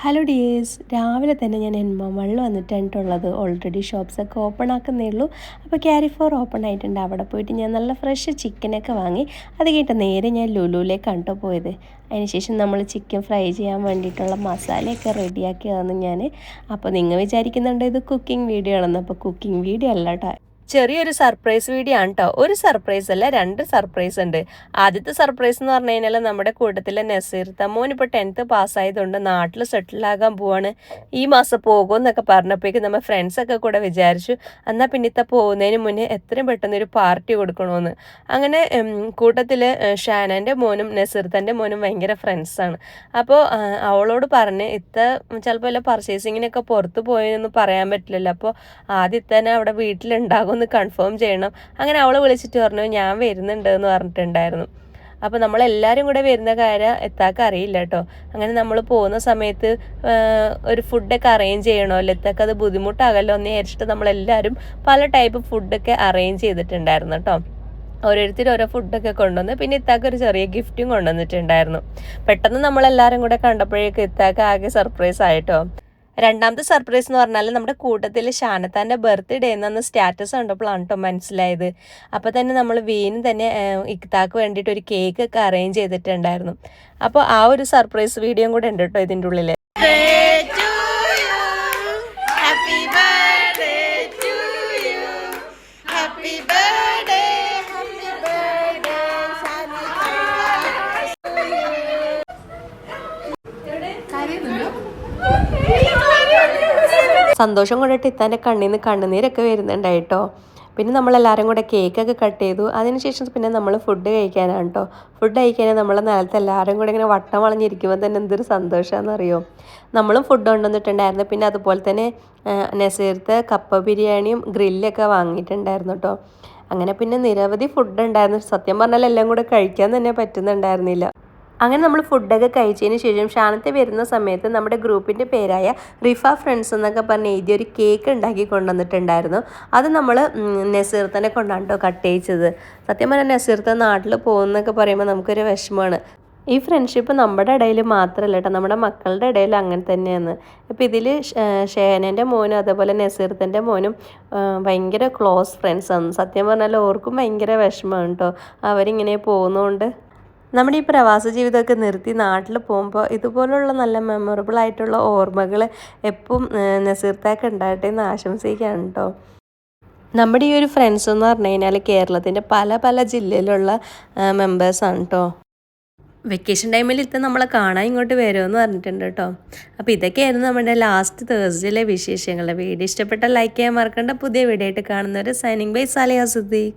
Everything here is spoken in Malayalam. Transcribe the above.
ഹലോ ഡിയേഴ്സ്, രാവിലെ തന്നെ ഞാൻ എൻമോൾ വന്നിട്ടുള്ളത്. ഓൾറെഡി ഷോപ്സൊക്കെ ഓപ്പൺ ആക്കുന്നേ ഉള്ളൂ. അപ്പോൾ ക്യാരി ഫോർ ഓപ്പൺ ആയിട്ടുണ്ട്. അവിടെ പോയിട്ട് ഞാൻ നല്ല ഫ്രഷ് ചിക്കനൊക്കെ വാങ്ങി. അത് കഴിഞ്ഞിട്ട് നേരെ ഞാൻ ലുലുവിലേക്കാണ് കേട്ടോ പോയത്. അതിനുശേഷം നമ്മൾ ചിക്കൻ ഫ്രൈ ചെയ്യാൻ വേണ്ടിയിട്ടുള്ള മസാലയൊക്കെ റെഡിയാക്കിയതാണ് ഞാൻ. അപ്പോൾ നിങ്ങൾ വിചാരിക്കുന്നുണ്ട് ഇത് കുക്കിംഗ് വീഡിയോ ആണെന്ന്. അപ്പോൾ കുക്കിംഗ് വീഡിയോ അല്ല കേട്ടോ, ചെറിയൊരു സർപ്രൈസ് വീഡിയോ ആണ് കേട്ടോ. ഒരു സർപ്രൈസ് അല്ല, 2 സർപ്രൈസ് ഉണ്ട്. ആദ്യത്തെ സർപ്രൈസ് എന്ന് പറഞ്ഞു കഴിഞ്ഞാൽ നമ്മുടെ കൂട്ടത്തിലെ നസീർ തമ്മോൻ ഇപ്പോൾ 10th പാസ്സായതുകൊണ്ട് നാട്ടിൽ സെറ്റിലാകാൻ പോവാണ്. ഈ മാസം പോകുമെന്നൊക്കെ പറഞ്ഞപ്പോഴേക്കും നമ്മൾ ഫ്രണ്ട്സൊക്കെ കൂടെ വിചാരിച്ചു എന്നാൽ പിന്നെ പോകുന്നതിന് മുന്നേ എത്രയും പെട്ടെന്ന് ഒരു പാർട്ടി കൊടുക്കണമെന്ന്. അങ്ങനെ കൂട്ടത്തിൽ ഷാനൻ്റെ മോനും നസീർത്തൻ്റെ മോനും ഭയങ്കര ഫ്രണ്ട്സാണ്. അപ്പോൾ അവളോട് പറഞ്ഞ് ചിലപ്പോൾ വല്ല പർച്ചേസിങ്ങിനൊക്കെ പുറത്ത് പോയെന്ന് പറയാൻ പറ്റില്ലല്ലോ. അപ്പോൾ ആദ്യം തന്നെ അവിടെ വീട്ടിലുണ്ടാകും ഒന്ന് കൺഫേം ചെയ്യണം. അങ്ങനെ അവൾ വിളിച്ചിട്ട് പറഞ്ഞു ഞാൻ വരുന്നുണ്ട് എന്ന് പറഞ്ഞിട്ടുണ്ടായിരുന്നു. അപ്പോൾ നമ്മളെല്ലാവരും കൂടെ വരുന്ന കാര്യം എത്താക്ക് അറിയില്ല കേട്ടോ. അങ്ങനെ നമ്മൾ പോകുന്ന സമയത്ത് ഒരു ഫുഡൊക്കെ അറേഞ്ച് ചെയ്യണമല്ലോ, എത്താക്ക് അത് ബുദ്ധിമുട്ടാകല്ലോ എന്ന് വിചാരിച്ചിട്ട് നമ്മളെല്ലാവരും പല ടൈപ്പ് ഫുഡൊക്കെ അറേഞ്ച് ചെയ്തിട്ടുണ്ടായിരുന്നു കേട്ടോ. ഓരോരുത്തരും ഓരോ ഫുഡൊക്കെ കൊണ്ടുവന്ന് പിന്നെ ഇത്താക്ക് ഒരു ചെറിയ ഗിഫ്റ്റും കൊണ്ടുവന്നിട്ടുണ്ടായിരുന്നു. പെട്ടെന്ന് നമ്മളെല്ലാവരും കൂടെ കണ്ടപ്പോഴേക്കും ഇത്താക്ക് ആകെ സർപ്രൈസ് ആയിട്ടോ. രണ്ടാമത്തെ സർപ്രൈസ് എന്ന് പറഞ്ഞാൽ നമ്മുടെ കൂട്ടത്തിൽ ഷാനത്താൻ്റെ ബർത്ത്ഡേ എന്നന്ന് സ്റ്റാറ്റസ് കണ്ടപ്പോഴാണ് കേട്ടോ മനസ്സിലായത്. അപ്പോൾ തന്നെ നമ്മൾ വീണ്ടും തന്നെ ഇക്താക്ക് വേണ്ടിയിട്ട് ഒരു കേക്ക് ഒക്കെ അറേഞ്ച് ചെയ്തിട്ടുണ്ടായിരുന്നു. അപ്പോൾ ആ ഒരു സർപ്രൈസ് വീഡിയോയും കൂടെ ഉണ്ട് കേട്ടോ ഇതിൻ്റെ ഉള്ളിൽ. സന്തോഷം കൊണ്ടിട്ട് ഇത്താൻ്റെ കണ്ണിൽ നിന്ന് കണ്ണുനീരൊക്കെ വരുന്നുണ്ടായിട്ടോ. പിന്നെ നമ്മളെല്ലാവരും കൂടെ കേക്കൊക്കെ കട്ട് ചെയ്തു. അതിനുശേഷം പിന്നെ നമ്മൾ ഫുഡ് കഴിക്കാനാണ് കേട്ടോ. ഫുഡ് കഴിക്കാനാണ് നമ്മളെ നിലത്ത് എല്ലാവരും കൂടെ ഇങ്ങനെ വട്ടം വളഞ്ഞിരിക്കുമ്പോൾ തന്നെ എന്തൊരു സന്തോഷമാണെന്നറിയോ. നമ്മളും ഫുഡ് കൊണ്ടുവന്നിട്ടുണ്ടായിരുന്നു. പിന്നെ അതുപോലെ തന്നെ നസീർത്തെ കപ്പ ബിരിയാണിയും ഗ്രില്ലൊക്കെ വാങ്ങിയിട്ടുണ്ടായിരുന്നു കേട്ടോ. അങ്ങനെ പിന്നെ നിരവധി ഫുഡ് ഉണ്ടായിരുന്നു. സത്യം പറഞ്ഞാൽ എല്ലാം കൂടെ കഴിക്കാൻ തന്നെ പറ്റുന്നുണ്ടായിരുന്നില്ല. അങ്ങനെ നമ്മൾ ഫുഡൊക്കെ കഴിച്ചതിന് ശേഷം ഷാനത്തെ വരുന്ന സമയത്ത് നമ്മുടെ ഗ്രൂപ്പിൻ്റെ പേരായ റിഫ ഫ്രണ്ട്സ് എന്നൊക്കെ പറഞ്ഞ് എഴുതിയൊരു കേക്ക് ഉണ്ടാക്കി കൊണ്ടുവന്നിട്ടുണ്ടായിരുന്നു. അത് നമ്മൾ നസീർത്തനെ കൊണ്ടാണ് കേട്ടോ കട്ട് ചെയ്യിച്ചത്. സത്യം പറഞ്ഞാൽ നസീർത്ത നാട്ടിൽ പോകുന്നൊക്കെ പറയുമ്പോൾ നമുക്കൊരു വിഷമമാണ്. ഈ ഫ്രണ്ട്ഷിപ്പ് നമ്മുടെ ഇടയിൽ മാത്രമല്ല കേട്ടോ, നമ്മുടെ മക്കളുടെ ഇടയിൽ അങ്ങനെ തന്നെയാണ്. ഇപ്പോൾ ഇതിൽ ഷേനൻ്റെ മോനും അതേപോലെ നസീർത്തൻ്റെ മോനും ഭയങ്കര ക്ലോസ് ഫ്രണ്ട്സാണ്. സത്യം പറഞ്ഞാൽ ഓർക്കും ഭയങ്കര വിഷമമാണ് കേട്ടോ അവരിങ്ങനെ പോകുന്നതുകൊണ്ട്. നമ്മുടെ ഈ പ്രവാസ ജീവിതമൊക്കെ നിർത്തി നാട്ടിൽ പോകുമ്പോൾ ഇതുപോലുള്ള നല്ല മെമ്മറബിൾ ആയിട്ടുള്ള ഓർമ്മകൾ എപ്പം നസീർത്താക്ക് ഉണ്ടാകട്ടെ എന്ന് ആശംസിക്കുകയാണ് കേട്ടോ. നമ്മുടെ ഈ ഒരു ഫ്രണ്ട്സ് എന്ന് പറഞ്ഞു കഴിഞ്ഞാൽ കേരളത്തിൻ്റെ പല പല ജില്ലയിലുള്ള മെമ്പേഴ്സാണ് കേട്ടോ. വെക്കേഷൻ ടൈമിൽ നമ്മളെ കാണാൻ ഇങ്ങോട്ട് വരുമെന്ന് പറഞ്ഞിട്ടുണ്ട് കേട്ടോ. അപ്പോൾ ഇതൊക്കെയായിരുന്നു നമ്മുടെ ലാസ്റ്റ് തേഴ്സ്ഡേയിലെ വിശേഷങ്ങൾ. വീഡിയോ ഇഷ്ടപ്പെട്ട ലൈക്ക് ചെയ്യാൻ മറക്കണ്ട. പുതിയ വീഡിയോ ആയിട്ട് കാണുന്നവർ സൈനിങ് ബൈ സാലിഹ സിദ്ദീഖ്.